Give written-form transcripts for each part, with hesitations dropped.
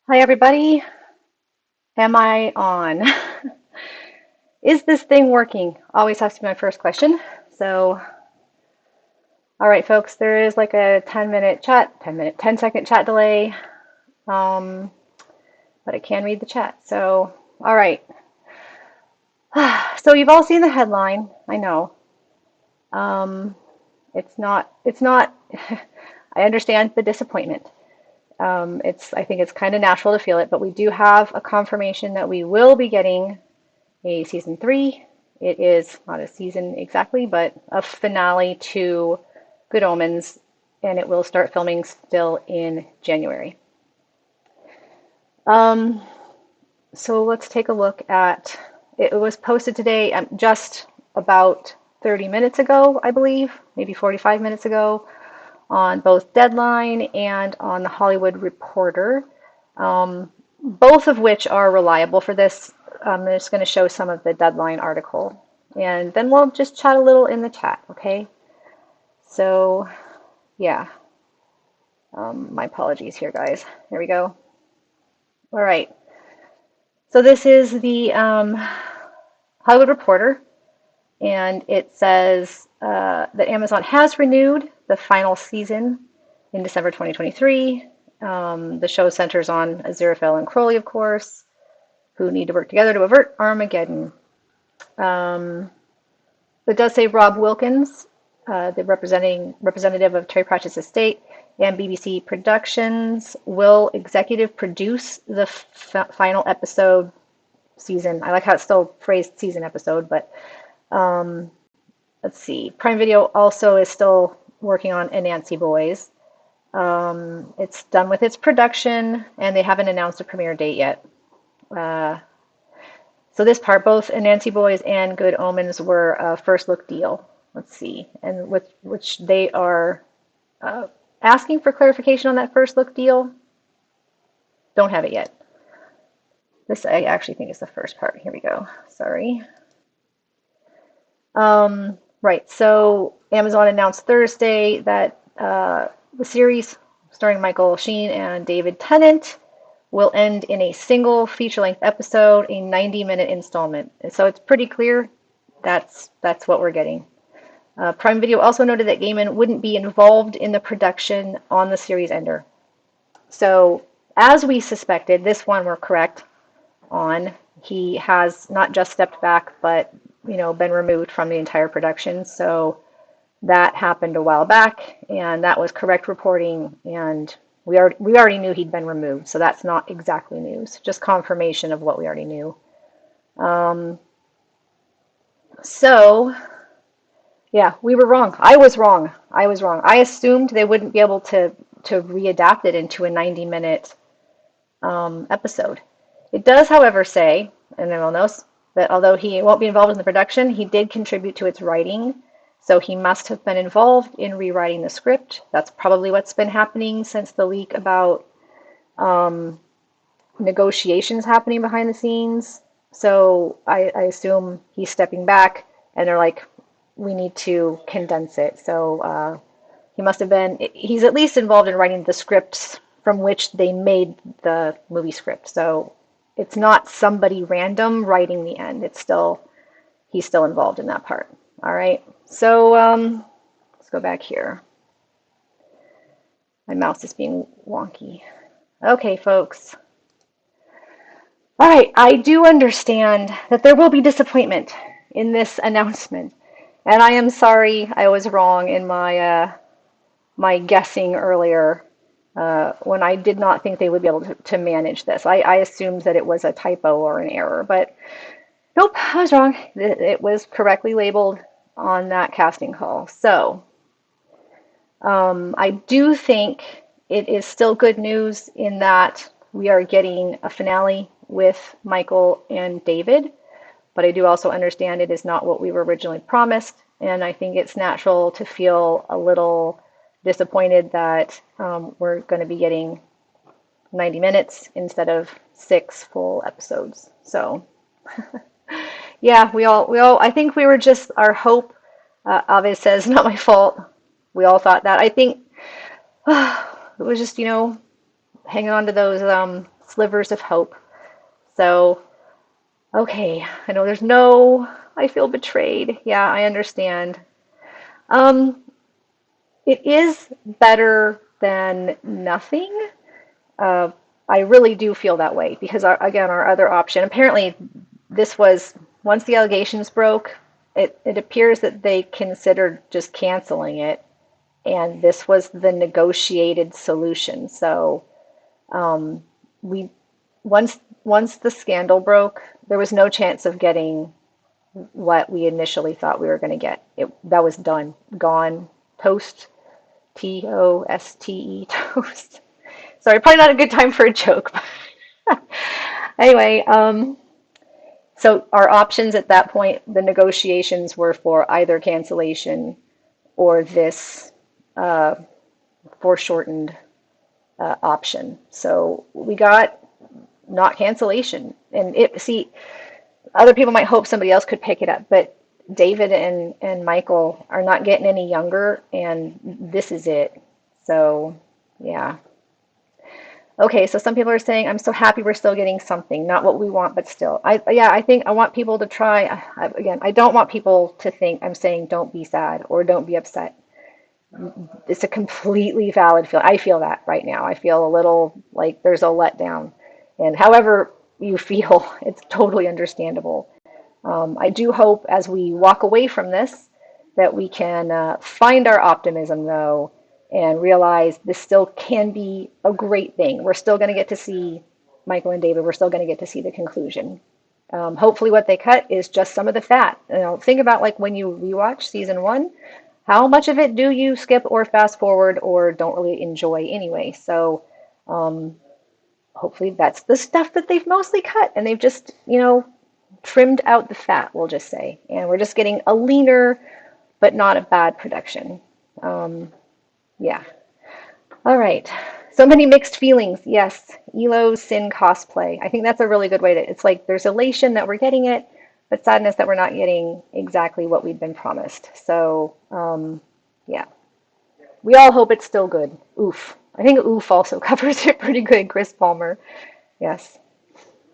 Hi, everybody. Am I on? Is this thing working? Always has to be my first question. So, all right, folks, there is like a 10-minute chat, 10-second chat delay, um, but I can read the chat. So, all right. So you've all seen the headline. I know. Um, it's not, I understand the disappointment. I think it's kind of natural to feel it, but we do have a confirmation that we will be getting a season three. It is not a season exactly, but a finale to Good Omens, and it will start filming still in January. Um, so let's take a look at it. It was posted today, just about 30 minutes ago, I believe, maybe 45 minutes ago, on both Deadline and on the Hollywood Reporter, both of which are reliable for this. I'm just going to show some of the Deadline article, and then we'll just chat a little in the chat, okay? So, yeah, my apologies here, guys. Here we go. All right. So this is the Hollywood Reporter, and it says that Amazon has renewed the final season in December 2023. The show centers on Aziraphale and Crowley, of course, who need to work together to avert Armageddon. It does say Rob Wilkins, the representative of Terry Pratchett's estate, and BBC Productions will executive produce the final episode season. I like how it's still phrased season episode, but let's see. Prime Video also is still working on Anansi Boys. It's done with its production, and they haven't announced a premiere date yet. So this part, both Anansi Boys and Good Omens were a first look deal. Let's see, and with which they are asking for clarification on that first look deal. Don't have it yet. This I actually think is the first part. Here we go. Sorry. Right. So Amazon announced Thursday that the series starring Michael Sheen and David Tennant will end in a single feature-length episode, a 90-minute installment. So it's pretty clear that's what we're getting. Prime Video also noted that Gaiman wouldn't be involved in the production on the series ender. So as we suspected, this one we're correct on. He has not just stepped back, but been removed from the entire production. So that happened a while back, and that was correct reporting, and we already knew he'd been removed, so that's not exactly news, just confirmation of what we already knew. So, yeah, we were wrong. I was wrong. I assumed they wouldn't be able to readapt it into a 90-minute episode. It does, however, say, and everyone knows, that although he won't be involved in the production, he did contribute to its writing. So he must have been involved in rewriting the script. That's probably what's been happening since the leak about negotiations happening behind the scenes. So I assume he's stepping back, and they're like, we need to condense it. So he must have been, he's at least involved in writing the scripts from which they made the movie script. So it's not somebody random writing the end. He's still involved in that part. All right. So let's go back here. My mouse is being wonky. Okay, folks. All right, I do understand that there will be disappointment in this announcement, and I am sorry I was wrong in my guessing earlier when I did not think they would be able to manage this. I assumed that it was a typo or an error, but nope, I was wrong. It was correctly labeled on that casting call. So I do think it is still good news in that we are getting a finale with Michael and David, but I do also understand it is not what we were originally promised, and I think it's natural to feel a little disappointed that we're going to be getting 90 minutes instead of 6 full episodes. So yeah, we all, I think we were just, our hope, Ave says, not my fault. We all thought that. I think it was just, hanging on to those slivers of hope. So, okay, I know there's no, I feel betrayed. Yeah, I understand. Um, it is better than nothing. Uh, I really do feel that way because, again, our other option, apparently, this was once the allegations broke, it appears that they considered just canceling it, and this was the negotiated solution. So we once the scandal broke, there was no chance of getting what we initially thought we were going to get. That was done, gone, toast, Toste, toast. Sorry, probably not a good time for a joke. Anyway, so our options at that point, the negotiations were for either cancellation or this foreshortened option. So we got not cancellation, and see, other people might hope somebody else could pick it up, but David and Michael are not getting any younger, and this is it. So yeah. Okay, so some people are saying, I'm so happy we're still getting something, not what we want, but still. Yeah, I think I want people to try. Again, I don't want people to think I'm saying don't be sad or don't be upset. It's a completely valid feel. I feel that right now. I feel a little like there's a letdown. And however you feel, it's totally understandable. I do hope as we walk away from this that we can find our optimism, though, and realize this still can be a great thing. We're still going to get to see Michael and David. We're still going to get to see the conclusion. Hopefully, what they cut is just some of the fat. Think about like when you rewatch season one. How much of it do you skip or fast forward or don't really enjoy anyway? So hopefully that's the stuff that they've mostly cut and they've just, trimmed out the fat, we'll just say. And we're just getting a leaner, but not a bad production. Yeah. All right. So many mixed feelings. Yes. Elo Sin cosplay. I think that's a really good way to, it's like there's elation that we're getting it, but sadness that we're not getting exactly what we've been promised. So, yeah. We all hope it's still good. Oof. I think oof also covers it pretty good, Chris Palmer. Yes.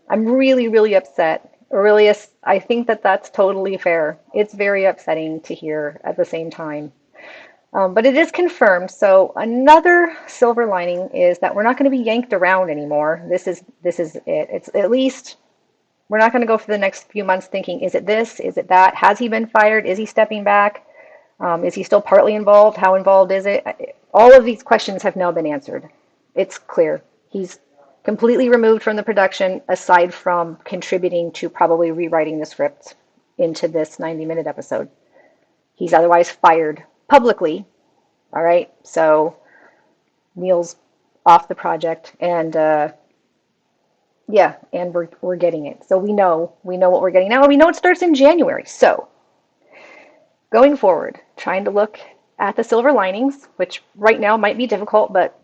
I'm really, really upset. Aurelius, I think that that's totally fair. It's very upsetting to hear at the same time. But it is confirmed. So another silver lining is that we're not going to be yanked around anymore. This is it. It's at least we're not going to go for the next few months thinking, is it this? Is it that? Has he been fired? Is he stepping back? Is he still partly involved? How involved is it? All of these questions have now been answered. It's clear. He's completely removed from the production, aside from contributing to probably rewriting the script into this 90-minute episode. He's otherwise fired publicly. All right, so Neil's off the project, and yeah, and we're getting it. So we know what we're getting now, and we know it starts in January. So going forward, trying to look at the silver linings, which right now might be difficult, but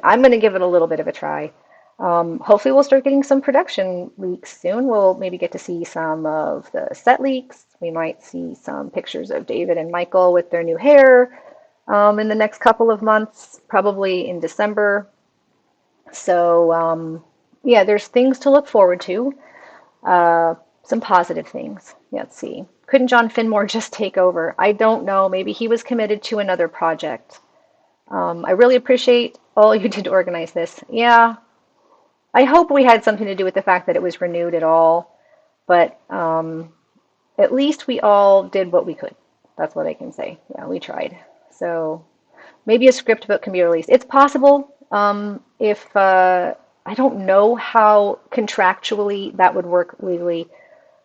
I'm going to give it a little bit of a try. Hopefully we'll start getting some production leaks soon. We'll maybe get to see some of the set leaks. We might see some pictures of David and Michael with their new hair in the next couple of months, probably in December. So yeah, there's things to look forward to. Some positive things. Let's see. Couldn't John Finmore just take over? I don't know. Maybe he was committed to another project. I really appreciate all you did to organize this. Yeah, I hope we had something to do with the fact that it was renewed at all, but at least we all did what we could. That's what I can say. Yeah, we tried. So maybe a script book can be released. It's possible. If I don't know how contractually that would work legally.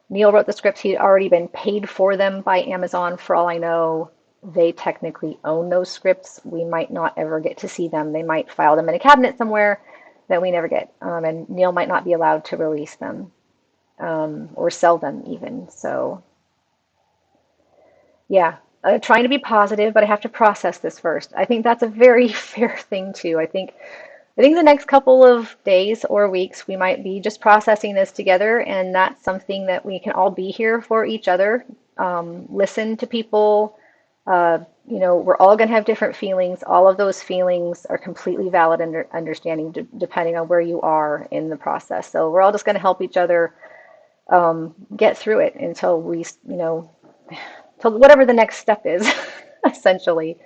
Neil wrote the scripts. He'd already been paid for them by Amazon. For all I know, they technically own those scripts. We might not ever get to see them. They might file them in a cabinet somewhere that we never get. And Neil might not be allowed to release them or sell them even. So yeah, trying to be positive, but I have to process this first. I think that's a very fair thing too. I think the next couple of days or weeks we might be just processing this together, and that's something that we can all be here for each other. Listen to people, we're all going to have different feelings. All of those feelings are completely valid understanding depending on where you are in the process. So we're all just going to help each other get through it until till whatever the next step is, essentially.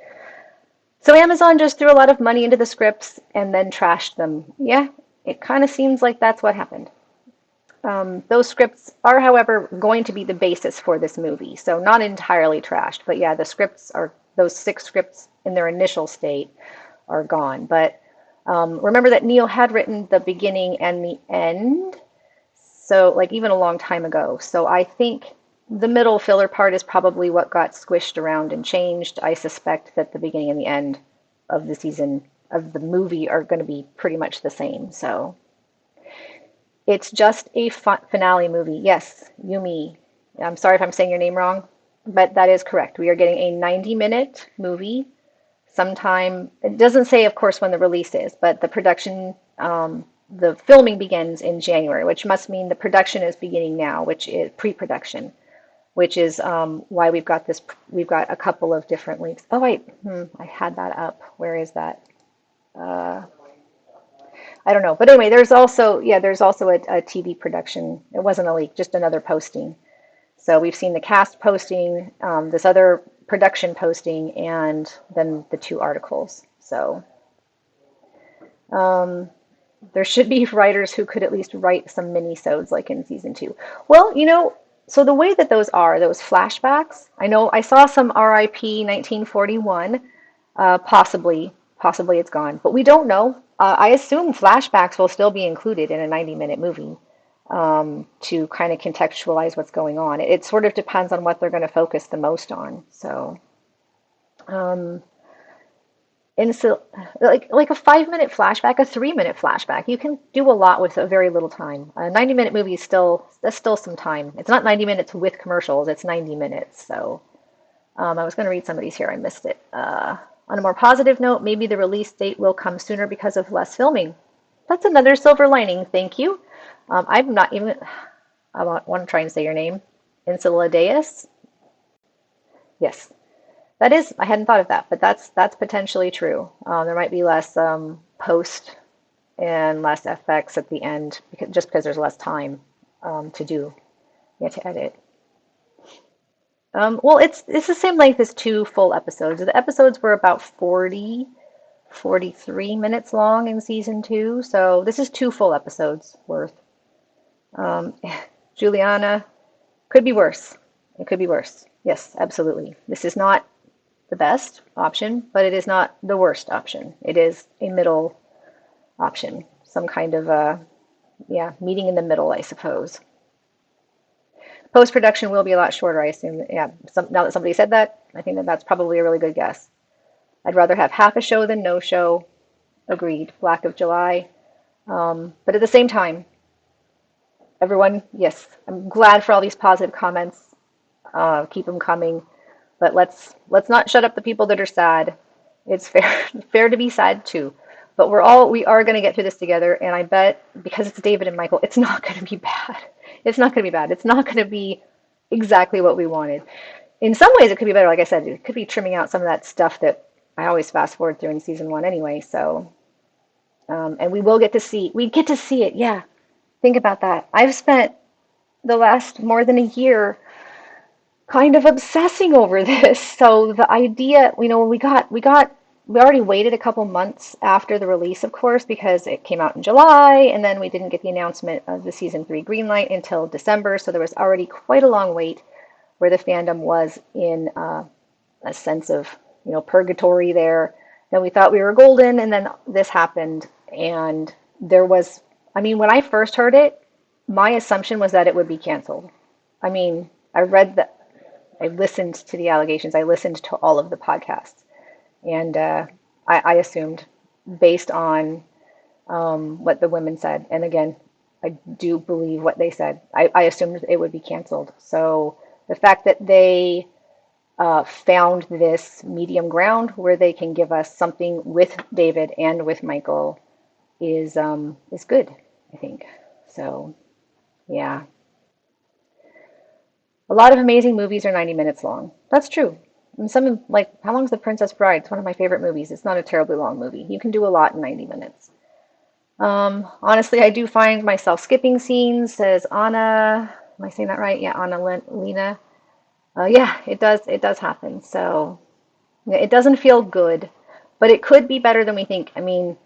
So Amazon just threw a lot of money into the scripts and then trashed them. Yeah, it kind of seems like that's what happened. Those scripts are, however, going to be the basis for this movie. So not entirely trashed, but yeah, the scripts are, those 6 scripts in their initial state are gone. But remember that Neil had written the beginning and the end, so like even a long time ago. So I think the middle filler part is probably what got squished around and changed. I suspect that the beginning and the end of the season of the movie are going to be pretty much the same. So it's just a finale movie. Yes, Yumi. I'm sorry if I'm saying your name wrong, but that is correct. We are getting a 90-minute movie sometime. It doesn't say, of course, when the release is, but the production, the filming begins in January, which must mean the production is beginning now, which is pre-production, which is why we've got this. We've got a couple of different links. Oh wait, I had that up. Where is that? Uh, I don't know. But anyway, there's also a TV production. It wasn't a leak, just another posting. So we've seen the cast posting, this other production posting, and then the 2 articles. So there should be writers who could at least write some mini-sodes like in season 2. Well, so the way that those flashbacks, I know I saw some RIP 1941, possibly it's gone, but we don't know. I assume flashbacks will still be included in a 90-minute movie to kind of contextualize what's going on. It sort of depends on what they're going to focus the most on. So, and so like a 5-minute flashback, a 3-minute flashback, you can do a lot with a very little time. A 90-minute movie is that's still some time. It's not 90 minutes with commercials. It's 90 minutes. So I was going to read some of these here. I missed it. On a more positive note, maybe the release date will come sooner because of less filming. That's another silver lining. Thank you. I'm not even. I want to try and say your name. Enceladus. Yes, that is. I hadn't thought of that, but that's potentially true. There might be less post and less FX at the end just because there's less time to do, to edit. Well, it's the same length as 2 full episodes. The episodes were about 43 minutes long in season 2, so this is 2 full episodes worth. Um, Juliana, could be worse. It could be worse. Yes, absolutely. This is not the best option, but it is not the worst option. It is a middle option, some kind of meeting in the middle, I suppose. Post production will be a lot shorter, I assume. Yeah, now that somebody said that, I think that's probably a really good guess. I'd rather have half a show than no show. Agreed. Black of July. But at the same time, everyone, yes, I'm glad for all these positive comments. Keep them coming. But let's not shut up the people that are sad. It's fair to be sad too. But we are going to get through this together, and I bet because it's David and Michael, it's not going to be bad. It's not going to be bad. It's not going to be exactly what we wanted. In some ways, it could be better. Like I said, it could be trimming out some of that stuff that I always fast forward through in season 1 anyway. So, and we get to see it. Yeah, think about that. I've spent the last more than a year kind of obsessing over this. So the idea, when we already waited a couple months after the release, of course, because it came out in July, and then we didn't get the announcement of the season 3 greenlight until December. So there was already quite a long wait where the fandom was in a sense of, purgatory there. Then we thought we were golden, and then this happened, and when I first heard it, my assumption was that it would be canceled. I mean, I listened to the allegations. I listened to all of the podcasts. And I assumed, based on what the women said, and again, I do believe what they said, I assumed it would be canceled. So the fact that they found this medium ground where they can give us something with David and with Michael is good, I think. So, yeah. A lot of amazing movies are 90 minutes long. That's true. And some like How Long's the Princess Bride? It's one of my favorite movies. It's not a terribly long movie. You can do a lot in 90 minutes. Honestly, I do find myself skipping scenes, says Anna. Am I saying that right? Yeah, Anna Lena. Yeah, it does happen. So yeah, it doesn't feel good, but it could be better than we think. I mean,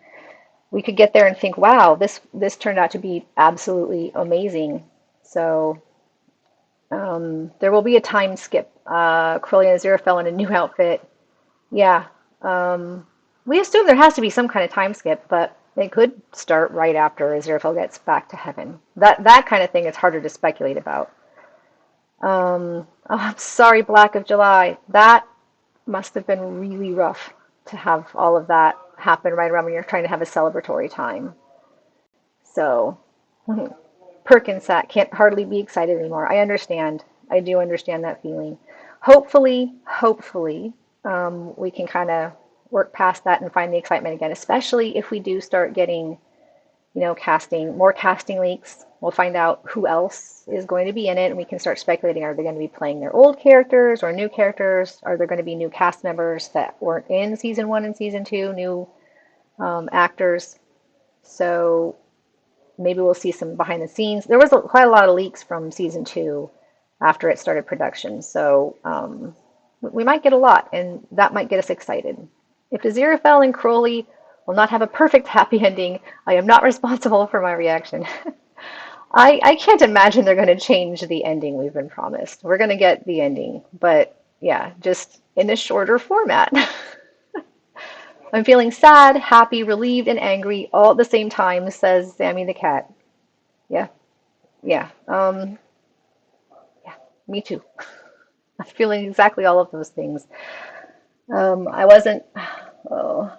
we could get there and think, wow, this turned out to be absolutely amazing. So there will be a time skip. Crowley and Aziraphale in a new outfit. Yeah. Um, we assume there has to be some kind of time skip, but they could start right after Aziraphale gets back to heaven. That kind of thing is harder to speculate about. Oh, I'm sorry, Black of July. That must have been really rough to have all of that happen right around when you're trying to have a celebratory time. So, Perkinsat can't hardly be excited anymore. I understand. I do understand that feeling. Hopefully, we can kind of work past that and find the excitement again, especially if we do start getting, more casting leaks. We'll find out who else is going to be in it, and we can start speculating. Are they going to be playing their old characters or new characters? Are there going to be new cast members that weren't in season one and season two, new actors? So maybe we'll see some behind the scenes. There was quite a lot of leaks from season two after it started production, so we might get a lot, and that might get us excited. If Aziraphale and Crowley will not have a perfect happy ending, I am not responsible for my reaction. I can't imagine they're going to change the ending we've been promised. We're going to get the ending, but yeah, just in a shorter format. I'm feeling sad, happy, relieved, and angry all at the same time, says Sammy the cat. Yeah, yeah, yeah, me too. I'm feeling exactly all of those things. I wasn't, oh,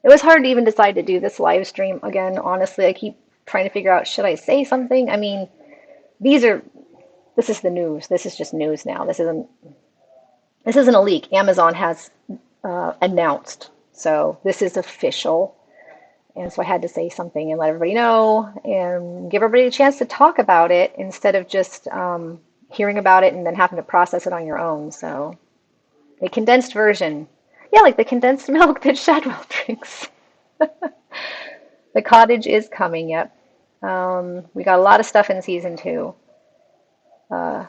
it was hard to even decide to do this live stream again. Honestly, I keep trying to figure out, should I say something? I mean, these are, this is the news. This is just news now. This isn't a leak. Amazon has announced. So this is official. And so I had to say something and let everybody know and give everybody a chance to talk about it instead of just hearing about it and then having to process it on your own. So a condensed version. Yeah, like the condensed milk that Shadwell drinks. The cottage is coming, yep. We got a lot of stuff in season two. Uh,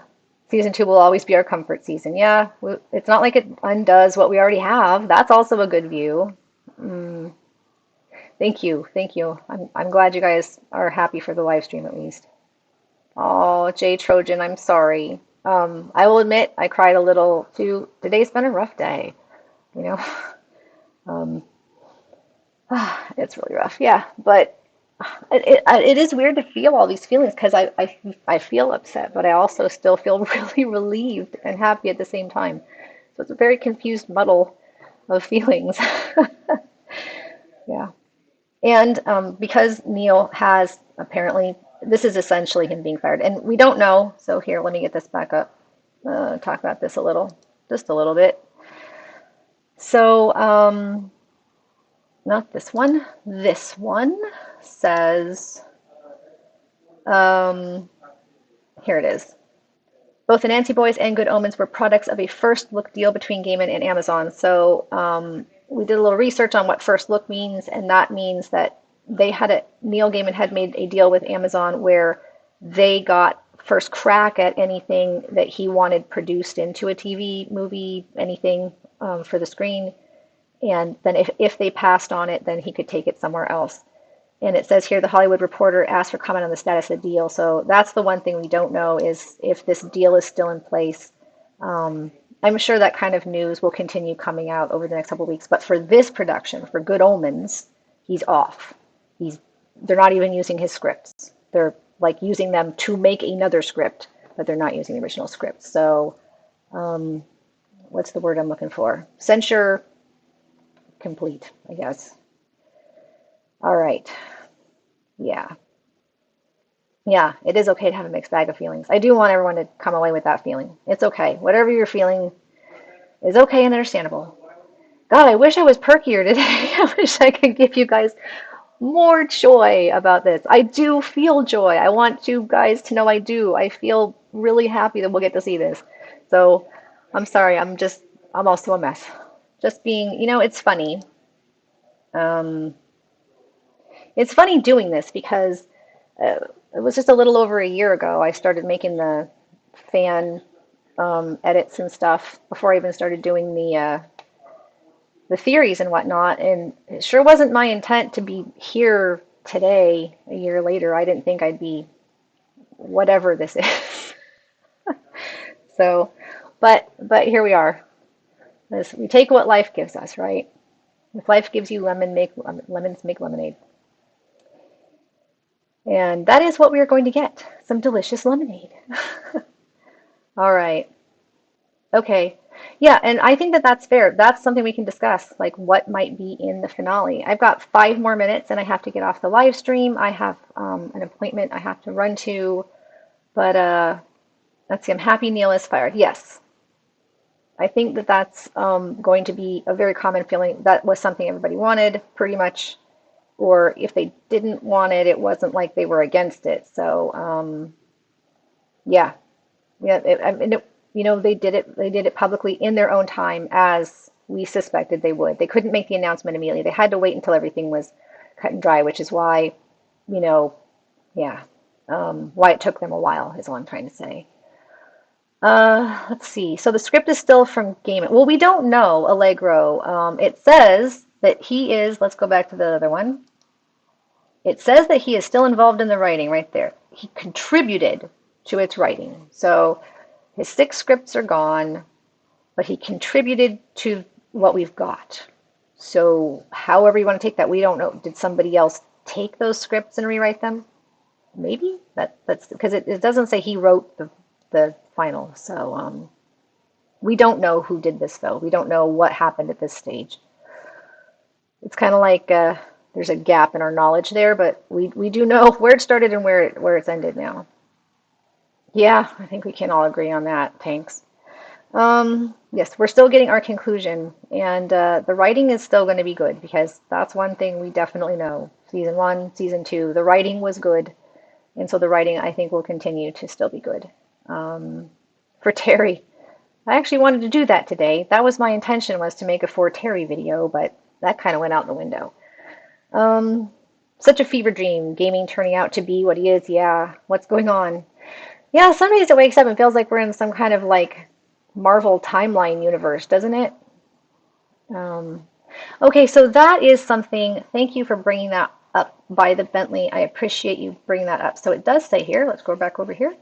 Season two will always be our comfort season. Yeah, it's not like it undoes what we already have. That's also a good view. Mm, thank you, thank you. I'm glad you guys are happy for the live stream at least. Oh, Jay Trojan, I'm sorry. I will admit I cried a little too. Today's been a rough day, you know. Um, it's really rough, yeah. But it is weird to feel all these feelings because I feel upset, but I also still feel really relieved and happy at the same time. So it's a very confused muddle of feelings. Yeah. And because Neil has apparently, this is essentially him being fired, and we don't know. So here, let me get this back up. Talk about this a little, just a little bit. So, not this one. This one says, um, here it is. Both the Nancy Boys and Good Omens were products of a first look deal between Gaiman and Amazon. So we did a little research on what first look means, and that means that Neil Gaiman had made a deal with Amazon where they got first crack at anything that he wanted produced into a TV movie, anything for the screen. And then if they passed on it, then he could take it somewhere else. And it says here the Hollywood Reporter asked for comment on the status of the deal. So that's the one thing we don't know is if this deal is still in place. I'm sure that kind of news will continue coming out over the next couple of weeks. But for this production, for Good Omens, he's off. They're not even using his scripts. They're like using them to make another script, but they're not using the original script. So what's the word I'm looking for? Censure complete, I guess. All right. Yeah. Yeah, it is okay to have a mixed bag of feelings. I do want everyone to come away with that feeling. It's okay. Whatever you're feeling is okay and understandable. God, I wish I was perkier today. I wish I could give you guys more joy about this. I do feel joy. I want you guys to know I do. I feel really happy that we'll get to see this. So I'm sorry. I'm also a mess. Just being, it's funny. Um, it's funny doing this because it was just a little over a year ago I started making the fan edits and stuff before I even started doing the theories and whatnot. And it sure wasn't my intent to be here today, a year later. I didn't think I'd be whatever this is. So, but here we are. We take what life gives us, right? If life gives you lemons make lemonade. And that is what we are going to get. Some delicious lemonade. All right. Okay. Yeah, and I think that that's fair. That's something we can discuss, like what might be in the finale. I've got 5 more minutes and I have to get off the live stream. I have an appointment I have to run to, but let's see. I'm happy Neil is fired. Yes, I think that that's going to be a very common feeling. That was something everybody wanted, pretty much. Or if they didn't want it, it wasn't like they were against it. So yeah, yeah. I mean, they did it. They did it publicly in their own time, as we suspected they would. They couldn't make the announcement immediately. They had to wait until everything was cut and dry, which is why, you know, yeah, why it took them a while is all I'm trying to say. Let's see. So the script is still from Gaiman. Well, we don't know Allegro. It says that he is. Let's go back to the other one. It says that he is still involved in the writing right there. He contributed to its writing. So his 6 scripts are gone, but he contributed to what we've got. So however you want to take that, we don't know. Did somebody else take those scripts and rewrite them? Maybe that's because it doesn't say he wrote the final. So we don't know who did this though. We don't know what happened at this stage. It's kind of like there's a gap in our knowledge there, but we do know where it started and where it's ended now. Yeah, I think we can all agree on that. Thanks. Yes, we're still getting our conclusion, and the writing is still going to be good because that's one thing we definitely know. Season 1, season 2, the writing was good, and so the writing I think will continue to still be good. For Terry, I actually wanted to do that today. That was my intention, was to make a For Terry video, but that kind of went out the window. Um, Such a fever dream, gaming turning out to be what he is. Yeah, what's going on? Yeah, some days it wakes up and feels like we're in some kind of like Marvel timeline universe, doesn't it? Um, okay, so that is something. Thank you for bringing that up by the Bentley. I appreciate you bringing that up. So it does say here, let's go back over here,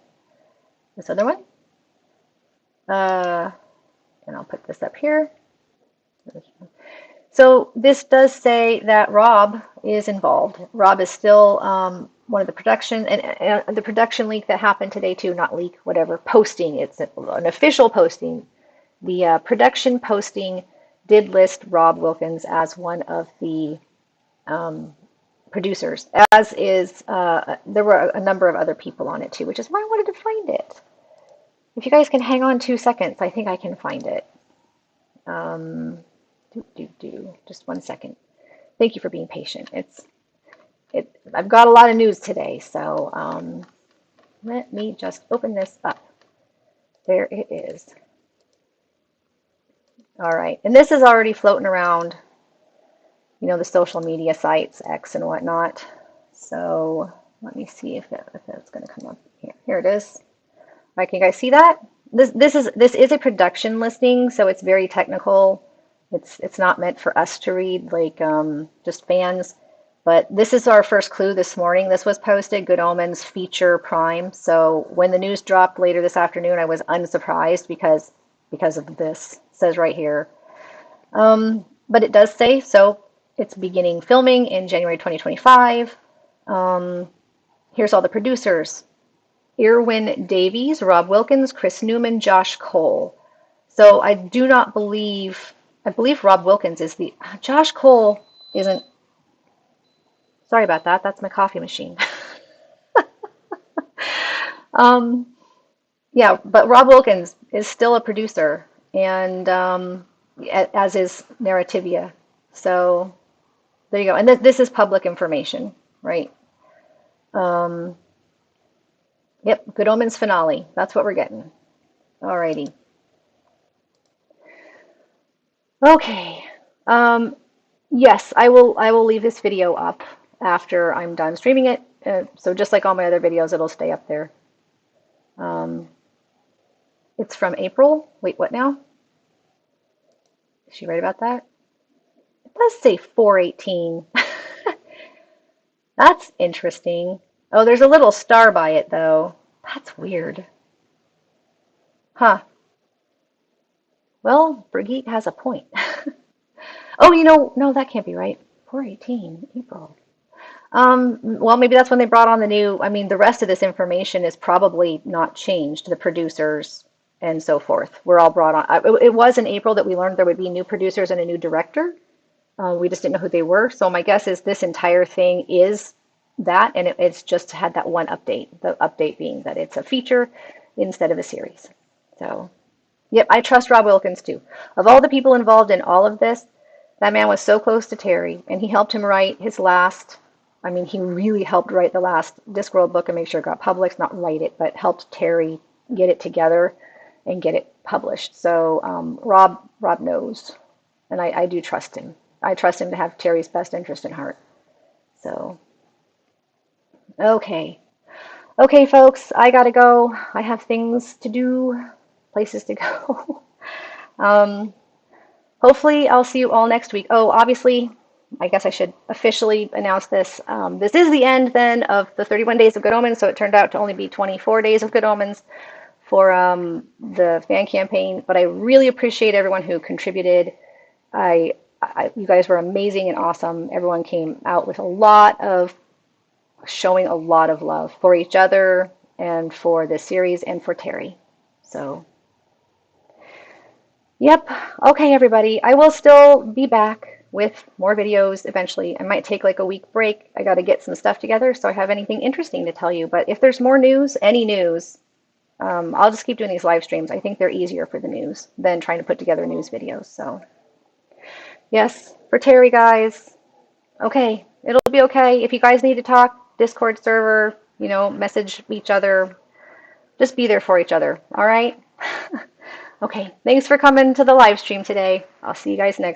this other one. Uh, and I'll put this up here. So this does say that Rob is involved. Rob is still one of the production and the production leak that happened today too, not leak, whatever, posting. It's an official posting. The production posting did list Rob Wilkins as one of the producers, as is there were a number of other people on it too, which is why I wanted to find it. If you guys can hang on 2 seconds, I think I can find it. Um, Just 1 second. Thank you for being patient. I've got a lot of news today, so let me just open this up. There it is. All right, and this is already floating around, the social media sites, X and whatnot. So let me see if it's going to come up here. Here it is. All right, can you guys see that? This is a production listing, so it's very technical. It's not meant for us to read, like just fans. But this is our first clue this morning. This was posted, Good Omens feature Prime. So when the news dropped later this afternoon, I was unsurprised because of this. It says right here. But it does say, so it's beginning filming in January 2025. Here's all the producers. Irwin Davies, Rob Wilkins, Chris Newman, Josh Cole. So I believe Rob Wilkins is Josh Cole isn't, sorry about that, that's my coffee machine. Yeah, but Rob Wilkins is still a producer, and as is Narrativia. So there you go. And this is public information, right? Um, yep, Good Omens finale. That's what we're getting. Alrighty. Okay. Um, yes, I will leave this video up after I'm done streaming it. So just like all my other videos, it'll stay up there. Um, it's from April. Wait, what now? Is she right about that? It does say 418. That's interesting. Oh, there's a little star by it though. That's weird. Huh. Well, Brigitte has a point. Oh, no, that can't be right. 418, April. Well, maybe that's when they brought on the new. I mean, the rest of this information is probably not changed. The producers and so forth were all brought on. It was in April that we learned there would be new producers and a new director. We just didn't know who they were. So my guess is this entire thing is that, and it's just had that one update. The update being that it's a feature instead of a series. So, yep, I trust Rob Wilkins too. Of all the people involved in all of this, that man was so close to Terry, and he helped him write his last. I mean, he really helped write the last Discworld book and make sure it got published. Not write it, but helped Terry get it together and get it published. So Rob knows, and I do trust him. I trust him to have Terry's best interest in heart. So, okay. Okay, folks, I gotta go. I have things to do, places to go. um, Hopefully, I'll see you all next week. Oh, obviously, I guess I should officially announce this. This is the end then of the 31 days of Good Omens, so it turned out to only be 24 days of Good Omens for the fan campaign. But I really appreciate everyone who contributed. You guys were amazing and awesome. Everyone came out with a lot of showing a lot of love for each other and for this series and for Terry. So, yep. Okay, everybody. I will still be back with more videos eventually. I might take like a week break. I got to get some stuff together so I have anything interesting to tell you. But if there's more news, any news, I'll just keep doing these live streams. I think they're easier for the news than trying to put together news videos. So, yes, for Terry, guys. Okay, it'll be okay. If you guys need to talk, Discord server, message each other. Just be there for each other. All right? Okay, thanks for coming to the live stream today. I'll see you guys next.